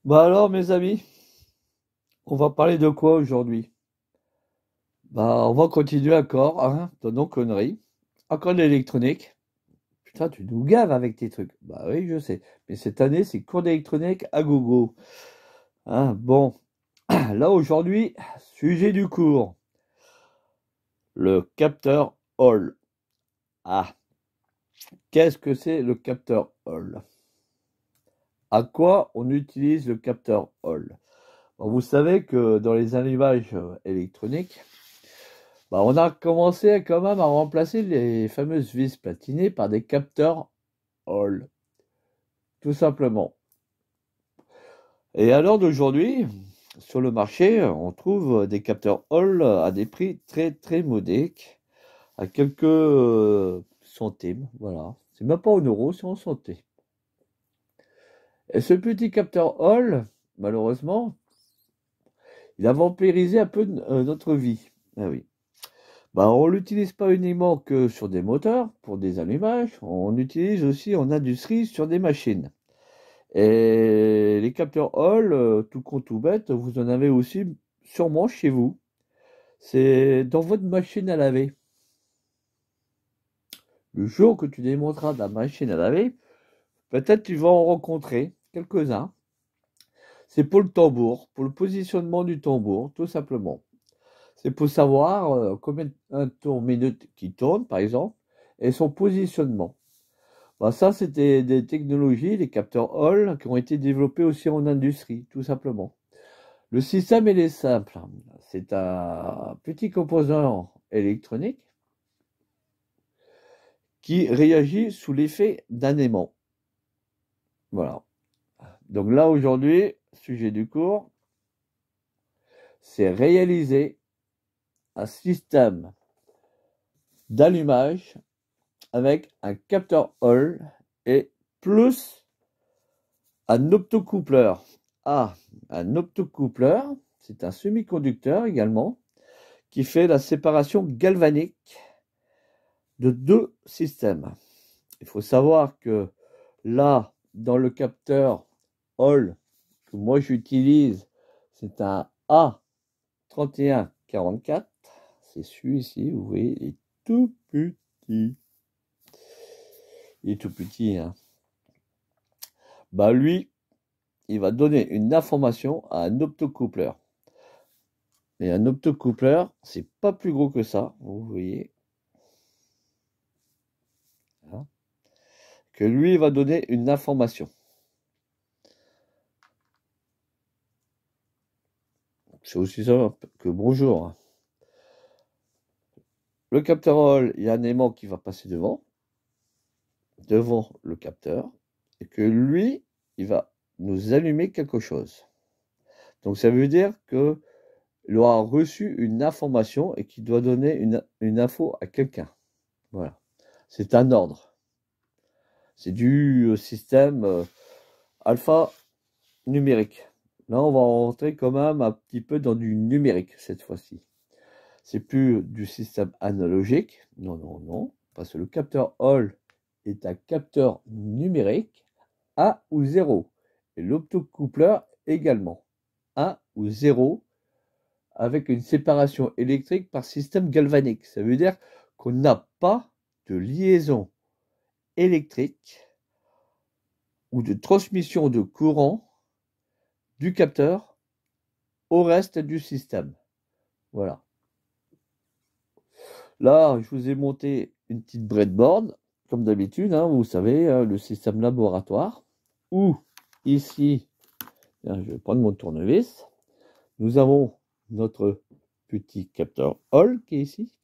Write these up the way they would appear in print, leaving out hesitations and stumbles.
Bah alors, mes amis, on va parler de quoi aujourd'hui? Bah, on va continuer encore, hein, dans nos conneries. Encore de l'électronique. Putain, tu nous gaves avec tes trucs. Bah oui, je sais. Mais cette année, c'est cours d'électronique à gogo. Hein, bon, là aujourd'hui, sujet du cours, le capteur Hall. Ah, qu'est-ce que c'est le capteur Hall? À quoi on utilise le capteur Hall? Bon, vous savez que dans les allumages électroniques, bah, on a commencé quand même à remplacer les fameuses vis platinées par des capteurs Hall, tout simplement. Et à l'heure d'aujourd'hui, sur le marché, on trouve des capteurs Hall à des prix très très modiques, à quelques centimes, voilà. C'est même pas en euros, c'est en centimes. Et ce petit capteur Hall, malheureusement, il a vampirisé un peu notre vie. Ah oui. Bah, on l'utilise pas uniquement que sur des moteurs, pour des allumages, on l'utilise aussi en industrie sur des machines. Et les capteurs Hall, tout con tout bête, vous en avez aussi sûrement chez vous. C'est dans votre machine à laver. Le jour que tu démonteras ta machine à laver, peut-être tu vas en rencontrer quelques-uns. C'est pour le tambour, pour le positionnement du tambour, tout simplement. C'est pour savoir combien un tour minute qui tourne, par exemple, et son positionnement. Bah, ça, c'était des technologies, des capteurs Hall, qui ont été développés aussi en industrie, tout simplement. Le système, il est simple. C'est un petit composant électronique qui réagit sous l'effet d'un aimant. Voilà. Donc là, aujourd'hui, sujet du cours, c'est réaliser un système d'allumage avec un capteur Hall et plus un optocoupleur. Ah, un optocoupleur, c'est un semi-conducteur également qui fait la séparation galvanique de deux systèmes. Il faut savoir que là, dans le capteur Hall que moi j'utilise, c'est un A3144. C'est celui-ci, vous voyez, il est tout petit. Il est tout petit, hein. Bah lui, il va donner une information à un optocoupleur. Et un optocoupleur, c'est pas plus gros que ça, vous voyez. Hein, que lui, il va donner une information. C'est aussi simple que bonjour. Le capteur Hall, il y a un aimant qui va passer devant le capteur, et que lui, il va nous allumer quelque chose. Donc ça veut dire que il aura reçu une information et qu'il doit donner une info à quelqu'un. Voilà. C'est un ordre. C'est du système alpha numérique. Là, on va rentrer quand même un petit peu dans du numérique cette fois-ci. C'est plus du système analogique. Non, non, non. Parce que le capteur Hall est un capteur numérique 1 ou 0. Et l'optocoupleur également. 1 ou 0 avec une séparation électrique par système galvanique. Ça veut dire qu'on n'a pas de liaison électrique ou de transmission de courant du capteur au reste du système. Voilà. Là, je vous ai monté une petite breadboard, comme d'habitude, hein, vous savez, le système laboratoire, où ici, je vais prendre mon tournevis, nous avons notre petit capteur Hall qui est ici,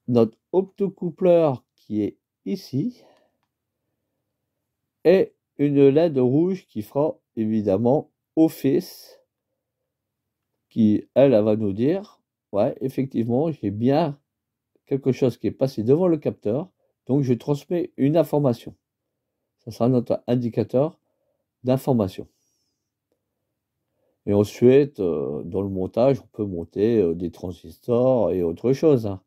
notre optocoupleur qui est ici, et une LED rouge qui fera évidemment office, qui, elle va nous dire ouais, effectivement, j'ai bien quelque chose qui est passé devant le capteur, donc je transmets une information. Ça sera notre indicateur d'information. Et ensuite, dans le montage, on peut monter des transistors et autre chose, hein.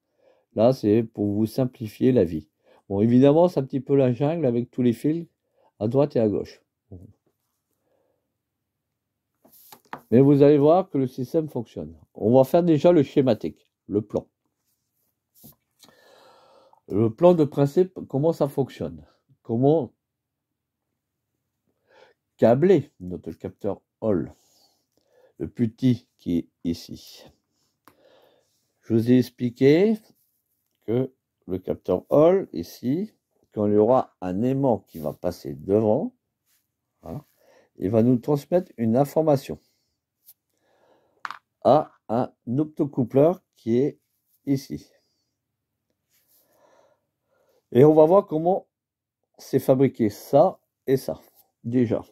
Là, c'est pour vous simplifier la vie. Bon, évidemment, c'est un petit peu la jungle avec tous les fils à droite et à gauche. Bon. Mais vous allez voir que le système fonctionne. On va faire déjà le schématique, le plan. Le plan de principe, comment ça fonctionne? Comment câbler notre capteur Hall, le petit qui est ici. Je vous ai expliqué que le capteur Hall, ici, quand il y aura un aimant qui va passer devant, hein, il va nous transmettre une information à un optocoupleur qui est ici. Et on va voir comment c'est fabriqué ça et ça, déjà.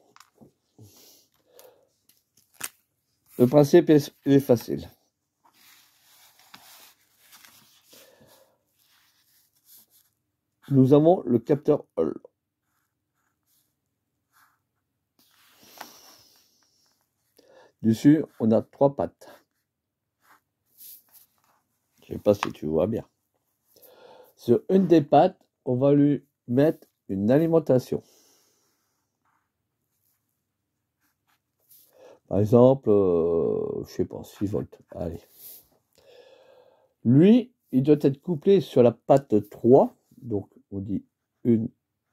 Le principe est facile. Nous avons le capteur Hall. Dessus, on a 3 pattes. Je ne sais pas si tu vois bien. Sur une des pattes, on va lui mettre une alimentation. Par exemple, je sais pas, 6 volts. Allez. Lui, il doit être couplé sur la patte 3. Donc, on dit 1,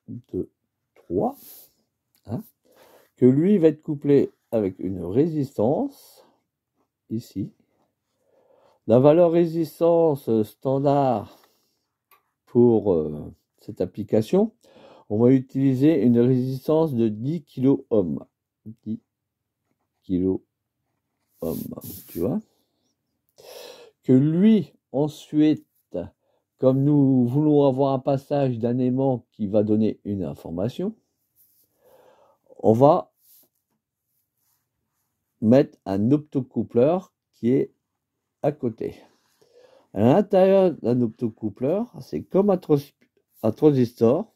2, 3. Hein, que lui va être couplé avec une résistance, ici. La valeur résistance standard pour cette application, on va utiliser une résistance de 10 kΩ. 10 kΩ, tu vois. Que lui, ensuite, comme nous voulons avoir un passage d'un aimant qui va donner une information, on va mettre un optocoupleur qui est à côté. À l'intérieur d'un optocoupleur, c'est comme un transistor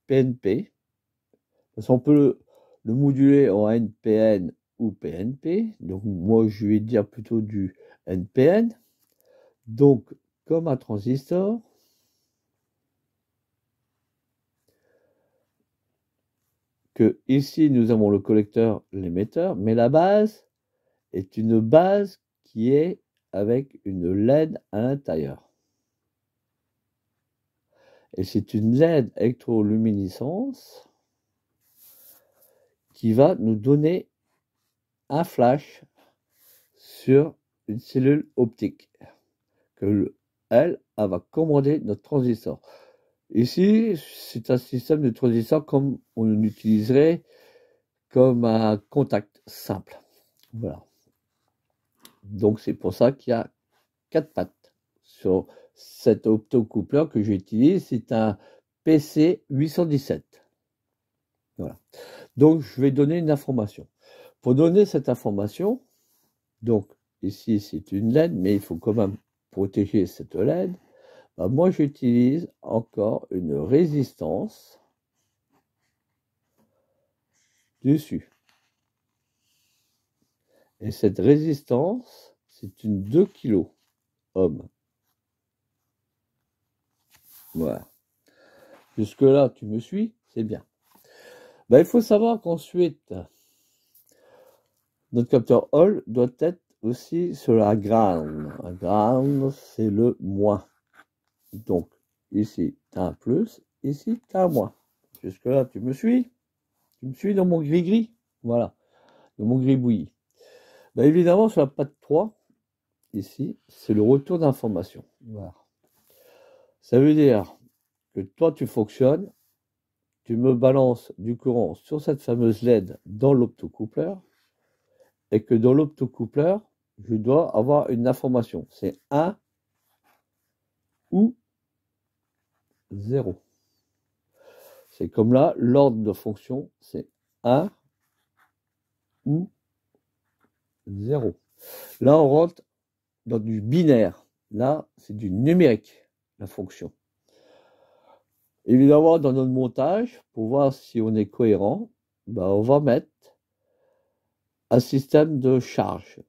PNP, parce qu'on peut le moduler en NPN ou PNP. Donc moi, je vais dire plutôt du NPN. Donc, comme un transistor, que ici, nous avons le collecteur, l'émetteur, mais la base est une base qui est avec une LED à l'intérieur. Et c'est une LED électroluminescence qui va nous donner un flash sur une cellule optique que elle va commander notre transistor. Ici, c'est un système de transistor comme on utiliserait comme un contact simple. Voilà. Donc c'est pour ça qu'il y a 4 pattes sur cet optocoupleur que j'utilise. C'est un PC817. Voilà. Donc je vais donner une information. Pour donner cette information, donc ici c'est une LED, mais il faut quand même protéger cette LED. Ben, moi j'utilise encore une résistance dessus. Et cette résistance, c'est une 2 kΩ. Voilà. Jusque là, tu me suis, c'est bien. Ben, il faut savoir qu'ensuite, notre capteur Hall doit être aussi sur la ground. La ground, c'est le moins. Donc, ici, tu as un plus, ici, tu as un moins. Jusque là, tu me suis? Tu me suis dans mon gris-gris? Voilà, dans mon gris-bouilli. Ben, évidemment, sur la patte 3, ici, c'est le retour d'information. Voilà. Ça veut dire que toi, tu fonctionnes, tu me balances du courant sur cette fameuse LED dans l'optocoupleur, et que dans l'optocoupleur, je dois avoir une information. C'est 1 ou 0. C'est comme là, l'ordre de fonction, c'est 1 ou 0. Là, on rentre dans du binaire. Là, c'est du numérique, la fonction. Évidemment, dans notre montage, pour voir si on est cohérent, bah, on va mettre un système de charge.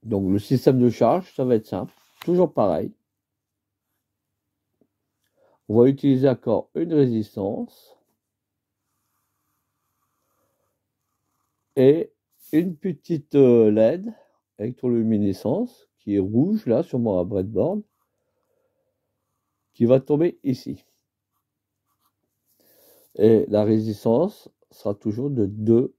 Donc, le système de charge, ça va être simple. Toujours pareil. On va utiliser encore une résistance et une petite LED électroluminescence qui est rouge là sur mon breadboard qui va tomber ici. Et la résistance sera toujours de 2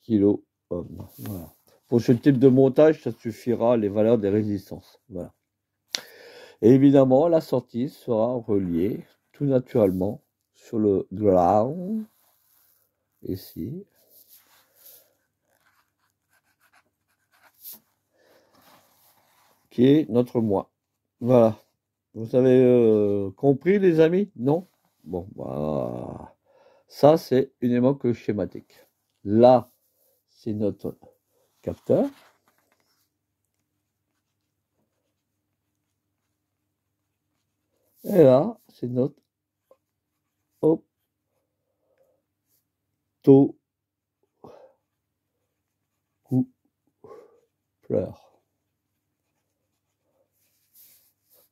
kilo ohms. Voilà. Pour ce type de montage, ça suffira les valeurs des résistances. Voilà. Et évidemment, la sortie sera reliée tout naturellement sur le ground, ici. Qui est notre moi. Voilà. Vous avez compris, les amis? Non? Bon, voilà. Ça, c'est uniquement que schématique. Là, c'est notre capteur. Et là, c'est notre optocoupleur.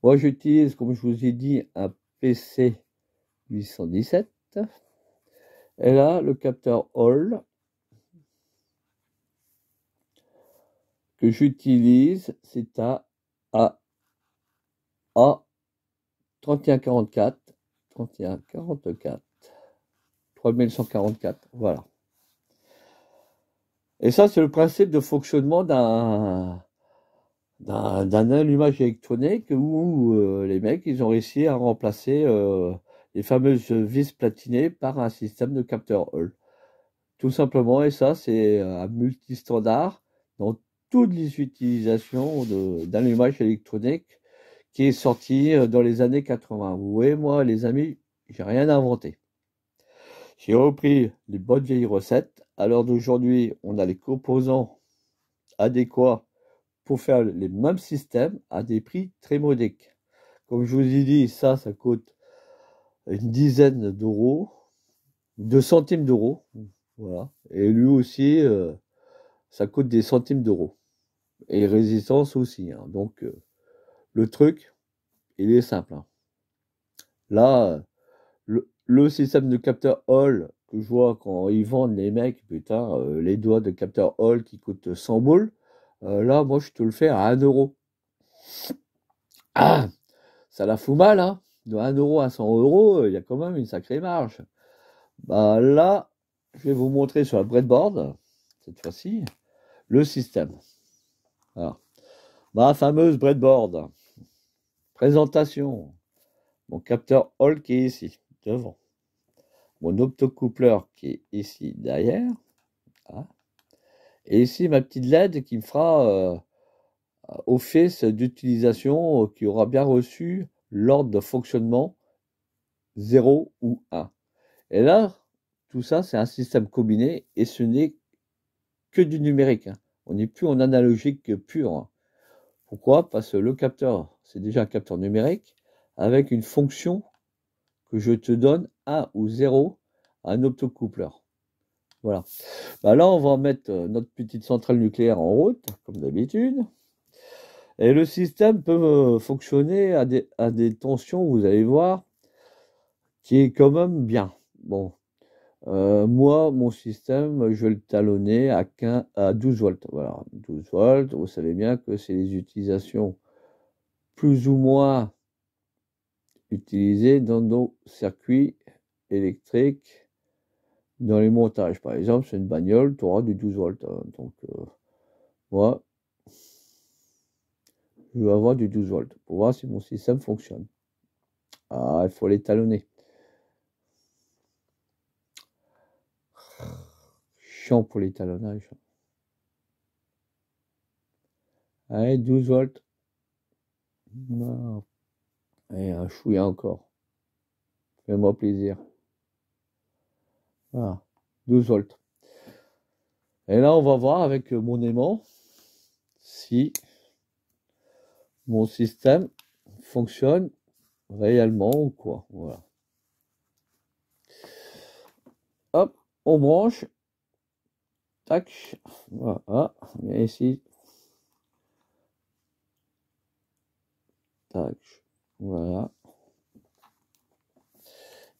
Moi, j'utilise, comme je vous ai dit, un PC 817. Et là, le capteur Hall que j'utilise, c'est à 3144, 3144, voilà. Et ça, c'est le principe de fonctionnement d'un allumage électronique où les mecs, ils ont réussi à remplacer les fameuses vis platinées par un système de capteur Hall. Tout simplement, et ça, c'est un multistandard dans toutes les utilisations d'allumage électronique qui est sorti dans les années 80. Vous voyez, moi, les amis, j'ai rien inventé. J'ai repris les bonnes vieilles recettes. À l'heure d'aujourd'hui, on a les composants adéquats pour faire les mêmes systèmes à des prix très modiques. Comme je vous ai dit, ça coûte une dizaine d'euros, de centimes d'euros. Voilà. Et lui aussi, ça coûte des centimes d'euros. Et résistance aussi. Hein. Donc, le truc, il est simple. Hein. Là, le système de capteur Hall que je vois quand ils vendent les mecs, putain, les doigts de capteur Hall qui coûtent 100 boules, là, moi, je te le fais à 1 euro. Ah, ça la fout mal, hein. De 1 euro à 100 euros, il y a quand même une sacrée marge. Bah là, je vais vous montrer sur la breadboard, cette fois-ci, le système. Alors, ma fameuse breadboard. Présentation. Mon capteur Hall qui est ici, devant. Mon optocoupleur qui est ici, derrière. Voilà. Et ici, ma petite LED qui me fera office d'utilisation, qui aura bien reçu l'ordre de fonctionnement 0 ou 1. Et là, tout ça, c'est un système combiné et ce n'est que du numérique. Hein. On n'est plus en analogique pur. Hein. Pourquoi? Parce que le capteur, c'est déjà un capteur numérique avec une fonction que je te donne 1 ou 0 à un optocoupleur. Voilà. Bah là, on va mettre notre petite centrale nucléaire en route, comme d'habitude. Et le système peut fonctionner à des tensions, vous allez voir, qui est quand même bien. Bon, moi, mon système, je vais le talonner à 12 volts. Voilà, 12 volts, vous savez bien que c'est les utilisations plus ou moins utilisées dans nos circuits électriques, dans les montages. Par exemple, c'est une bagnole, tu auras du 12 volts. Hein. Donc, moi, je vais avoir du 12 volts pour voir si mon système fonctionne. Ah, il faut les talonner. Chiant pour l'étalonnage. Allez, 12 volts. Non. Allez, un chouïa encore. Fais-moi plaisir. Voilà, 12 volts. Et là, on va voir avec mon aimant si mon système fonctionne réellement ou quoi. Voilà. Hop, on branche. Tac. Voilà. Et ici. Tac. Voilà.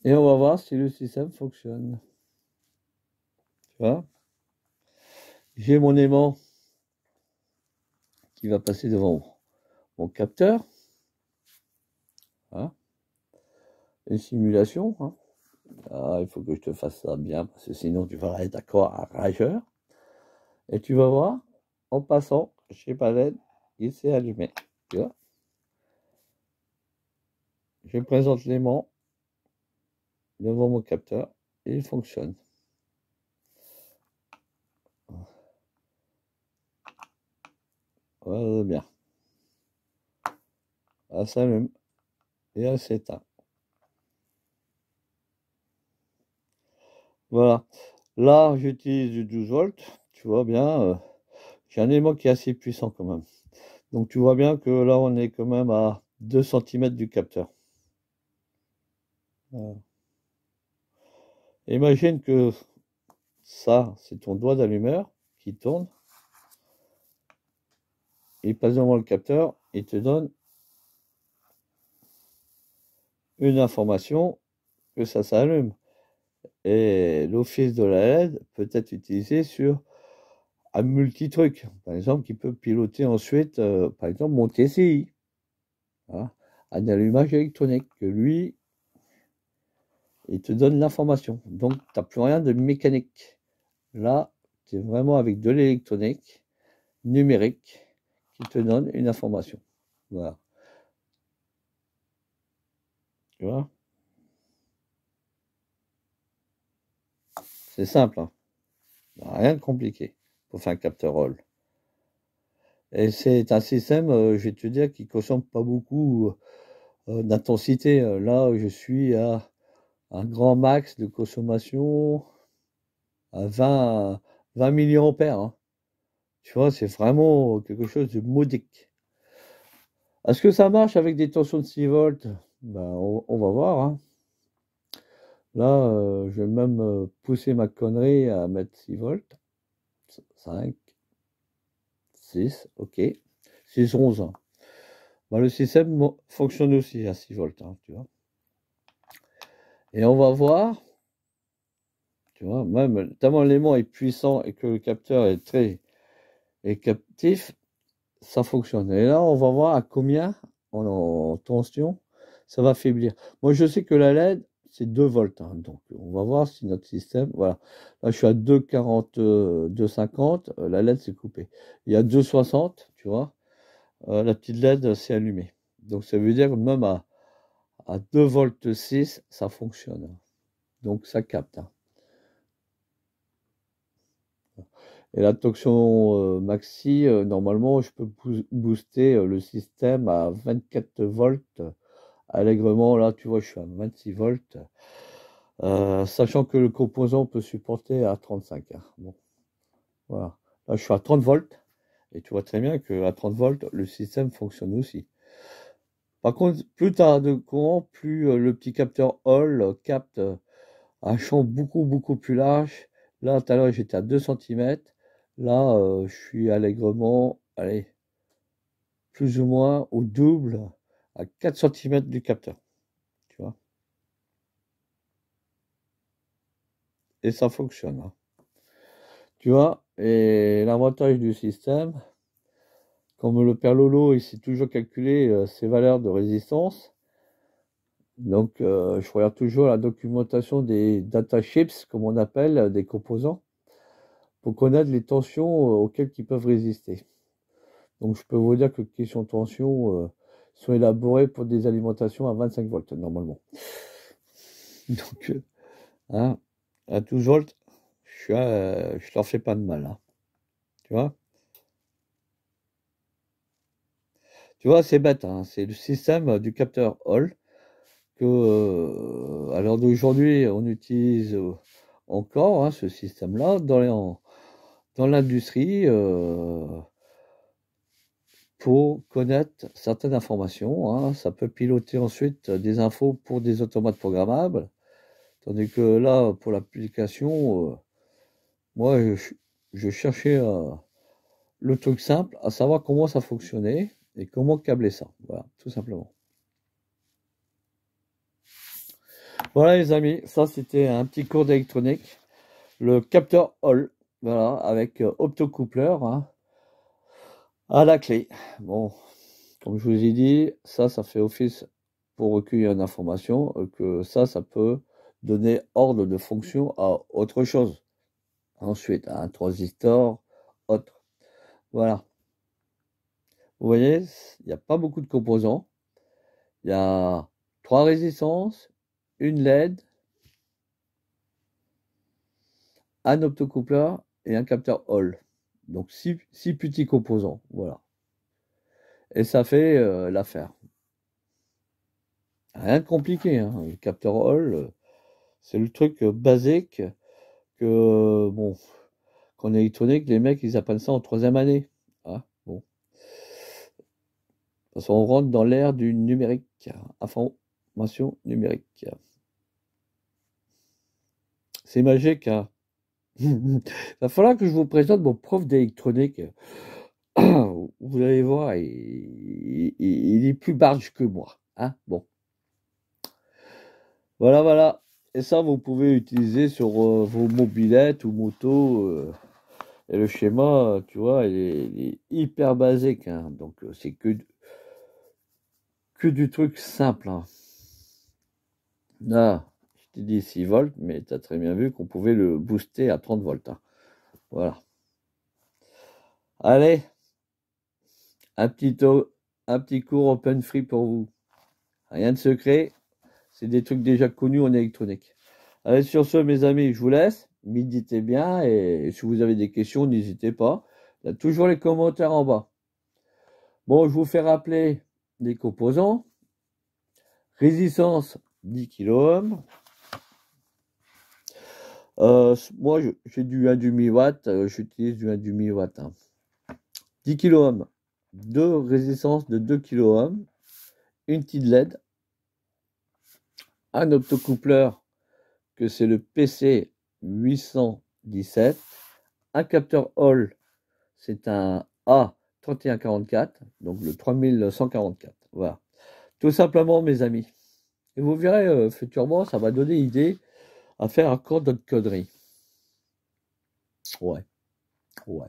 Et on va voir si le système fonctionne. Tu vois? J'ai mon aimant qui va passer devant mon capteur. Hein, et simulation. Hein. Ah, il faut que je te fasse ça bien, parce que sinon tu vas être d'accord à rageur. Et tu vas voir, en passant chez Palette, il s'est allumé. Tu vois? Je présente l'aimant devant mon capteur et il fonctionne. Voilà bien. Elle s'allume et elle s'éteint. Voilà. Là, j'utilise du 12 volts. Tu vois bien, j'ai un aimant qui est assez puissant quand même. Donc tu vois bien que là, on est quand même à 2 cm du capteur. Voilà. Imagine que ça, c'est ton doigt d'allumeur qui tourne. Il passe devant le capteur, il te donne une information que ça s'allume. Et l'office de la LED peut être utilisé sur un multi-truc. Par exemple, qui peut piloter ensuite, par exemple, mon TCI. Hein, un allumage électronique que lui, il te donne l'information. Donc, tu n'as plus rien de mécanique. Là, tu es vraiment avec de l'électronique numérique qui te donne une information. Voilà. Tu vois? C'est simple, hein. Rien de compliqué pour faire un capteur Hall. Et c'est un système, je vais te dire, qui consomme pas beaucoup d'intensité. Là, je suis à un grand max de consommation à 20 milliampères. Hein. Tu vois, c'est vraiment quelque chose de modique. Est-ce que ça marche avec des tensions de 6 volts? Ben, on va voir. Hein. Là, je vais même pousser ma connerie à mettre 6 volts. 5, 6, ok. 6, 11. Hein. Ben, le système fonctionne aussi à 6 volts, hein, tu vois. Et on va voir, tu vois, même tellement l'élément est puissant et que le capteur est très captif, ça fonctionne. Et là, on va voir à combien en tension ça va faiblir. Moi, je sais que la LED, c'est 2 volts. Hein, donc, on va voir si notre système. Voilà. Là, je suis à 2,40, 2,50. La LED s'est coupée. Il y a 2,60, tu vois. La petite LED s'est allumée. Donc, ça veut dire que même à 2 volts 6, ça fonctionne. Donc, ça capte. Hein. Et la tension maxi, normalement, je peux booster le système à 24 volts. Allègrement, là, tu vois, je suis à 26 volts. Sachant que le composant peut supporter à 35. Hein. Bon, voilà. Là, je suis à 30 volts. Et tu vois très bien qu'à 30 volts, le système fonctionne aussi. Par contre, plus tu as de courant, plus le petit capteur Hall capte un champ beaucoup plus large. Là, tout à l'heure, j'étais à 2 cm. Là, je suis allègrement, allez, plus ou moins au double, à 4 cm du capteur. Tu vois. Et ça fonctionne. Hein. Tu vois, et l'avantage du système, comme le père Lolo, il sait toujours calculer ses valeurs de résistance. Donc, je regarde toujours la documentation des data chips, comme on appelle, des composants, pour connaître les tensions auxquelles ils peuvent résister. Donc, je peux vous dire que questions de tension sont élaborées pour des alimentations à 25 volts, normalement. Donc, hein, à 12 volts, je leur fais pas de mal. Hein. Tu vois? Tu vois, c'est bête. Hein. C'est le système du capteur Hall que, à l'heure d'aujourd'hui, on utilise encore hein, ce système-là dans l'industrie. pour connaître certaines informations, hein. Ça peut piloter ensuite des infos pour des automates programmables. Tandis que là, pour l'application, moi, je cherchais le truc simple, à savoir comment ça fonctionnait et comment câbler ça. Voilà, tout simplement. Voilà les amis, ça c'était un petit cours d'électronique. Le capteur Hall, voilà, avec optocoupleur, hein, à la clé. Bon, comme je vous ai dit, ça fait office pour recueillir une information, que ça peut donner ordre de fonction à autre chose. Ensuite, à un transistor, autre. Voilà. Vous voyez, il n'y a pas beaucoup de composants. Il y a 3 résistances, une LED, un optocoupleur et un capteur Hall. Donc 6 petits composants. Voilà. Et ça fait l'affaire. Rien de compliqué, hein. Le capteur Hall, c'est le truc basique que, bon, qu'en électronique, les mecs, ils apprennent ça en 3e année. Ah, bon. Parce qu'on rentre dans l'ère du numérique, information numérique. C'est magique, hein. Il va falloir que je vous présente mon prof d'électronique. Vous allez voir, il est plus barge que moi, hein. Bon, voilà, voilà. Et ça, vous pouvez utiliser sur vos mobylettes ou motos. Et le schéma, tu vois, il est hyper basique, hein. Donc, c'est que du truc simple, hein. Là, je t'ai dit 6 volts, mais tu as très bien vu qu'on pouvait le booster à 30 volts, hein. Voilà. Allez, un petit cours open free pour vous. Rien de secret, c'est des trucs déjà connus en électronique. Allez, sur ce, mes amis, je vous laisse. Méditez bien et si vous avez des questions, n'hésitez pas. Il y a toujours les commentaires en bas. Bon, je vous fais rappeler les composants. Résistance 10 kΩ. Moi, j'ai du 1 demi-watt, j'utilise du 1 demi-watt, hein. 10 kΩ, deux résistances de 2 kΩ, une petite LED, un optocoupleur que c'est le PC 817, un capteur Hall, c'est un A3144, donc le 3144. Voilà. Tout simplement, mes amis. Et vous verrez, futurement, ça va donner idée à faire encore d'autres conneries. Ouais, ouais.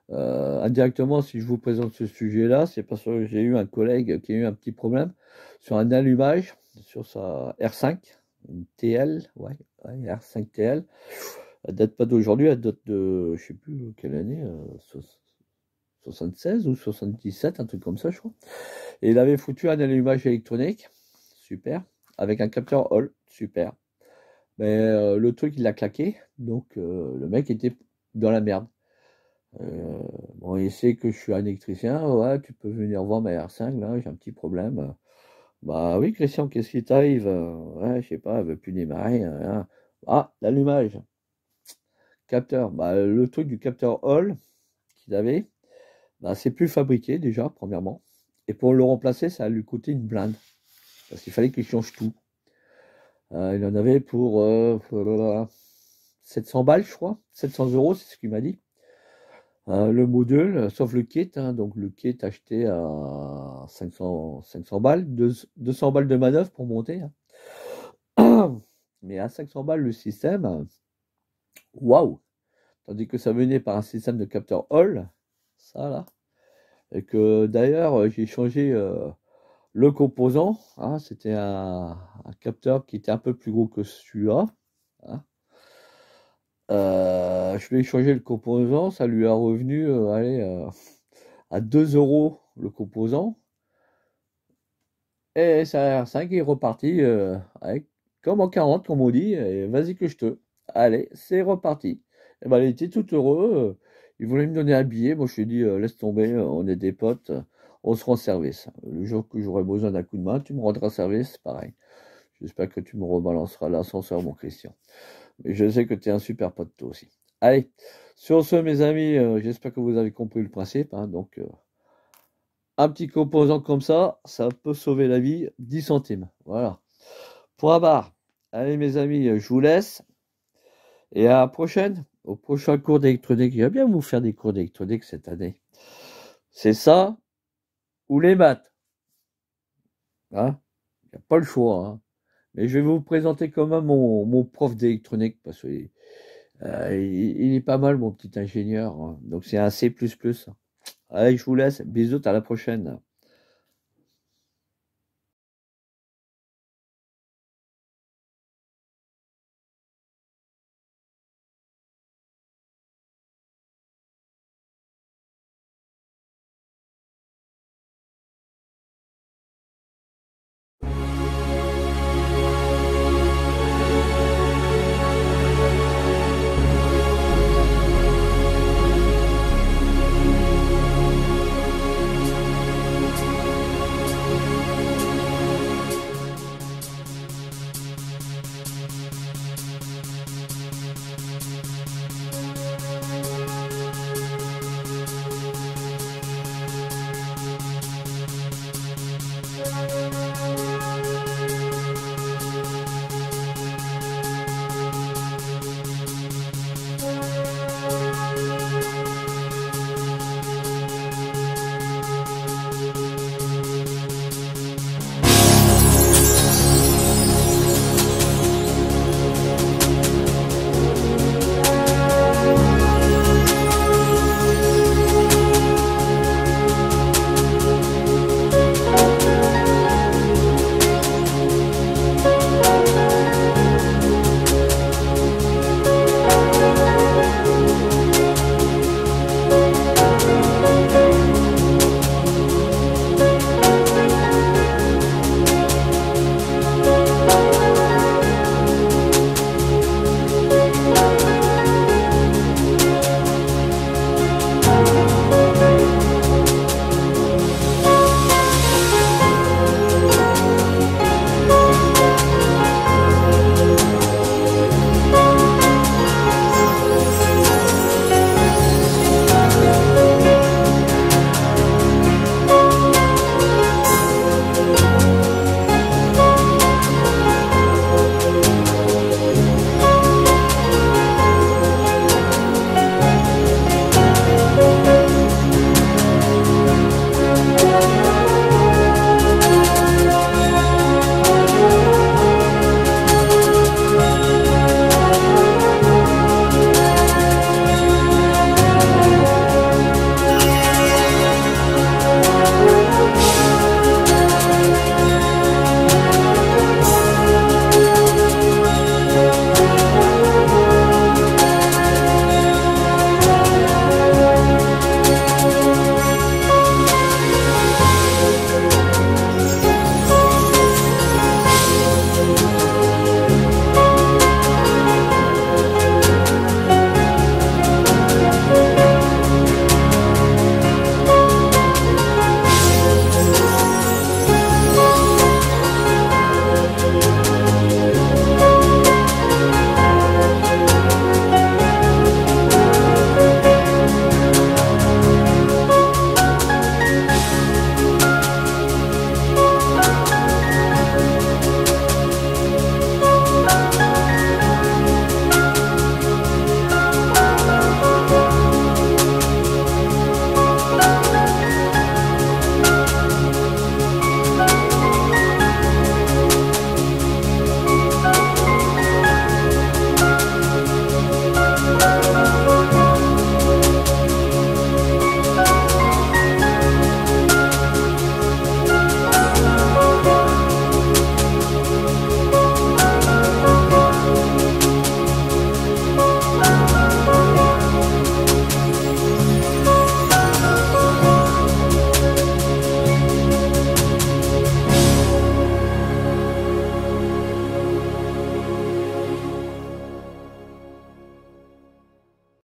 Indirectement, si je vous présente ce sujet-là, c'est parce que j'ai eu un collègue qui a eu un petit problème sur un allumage, sur sa R5, une TL, ouais, R5 TL. Elle date pas d'aujourd'hui, elle date de, je sais plus quelle année, 76 ou 77, un truc comme ça, je crois. Et il avait foutu un allumage électronique, super, avec un capteur Hall, super. Mais le truc, il l'a claqué, donc le mec était dans la merde. Bon, il sait que je suis un électricien, ouais, tu peux venir voir ma R5, là, j'ai un petit problème. Bah oui, Christian, qu'est-ce qui t'arrive? Ouais, je sais pas, elle veut plus démarrer, hein. Ah, l'allumage. Capteur. Bah, le truc du capteur Hall qu'il avait, bah, c'est plus fabriqué déjà, premièrement. Et pour le remplacer, ça a lui coûté une blinde. Parce qu'il fallait qu'il change tout. Il en avait pour 700 balles, je crois. 700 euros, c'est ce qu'il m'a dit. Le module, sauf le kit, hein, donc le kit acheté à 500 balles, 200 balles de manœuvre pour monter, hein. Mais à 500 balles le système, waouh! Tandis que ça venait par un système de capteur Hall, ça là, et que d'ailleurs j'ai changé le composant, hein, c'était un capteur qui était un peu plus gros que celui-là, hein. Je lui ai changé le composant, ça lui a revenu allez, à 2 euros le composant. Et sa R5 est reparti avec, comme en 40, comme on dit, et vas-y que je te. Allez, c'est reparti. Et ben, il était tout heureux. Il voulait me donner un billet. Moi, je lui ai dit, laisse tomber, on est des potes, on se rend service. Le jour que j'aurai besoin d'un coup de main, tu me rendras service, pareil. J'espère que tu me rebalanceras l'ascenseur, mon Christian. Mais je sais que tu es un super pote, toi aussi. Allez, sur ce, mes amis, j'espère que vous avez compris le principe, hein, donc, un petit composant comme ça peut sauver la vie, 10 centimes. Voilà. Point barre. Allez mes amis, je vous laisse. Et à la prochaine, au prochain cours d'électronique. Il va bien vous faire des cours d'électronique cette année. C'est ça ou les maths. Hein? Il n'y a pas le choix. Hein. Mais je vais vous présenter quand même mon prof d'électronique parce qu'il il est pas mal, mon petit ingénieur. Hein. Donc c'est un C++. Allez, je vous laisse. Bisous, à la prochaine.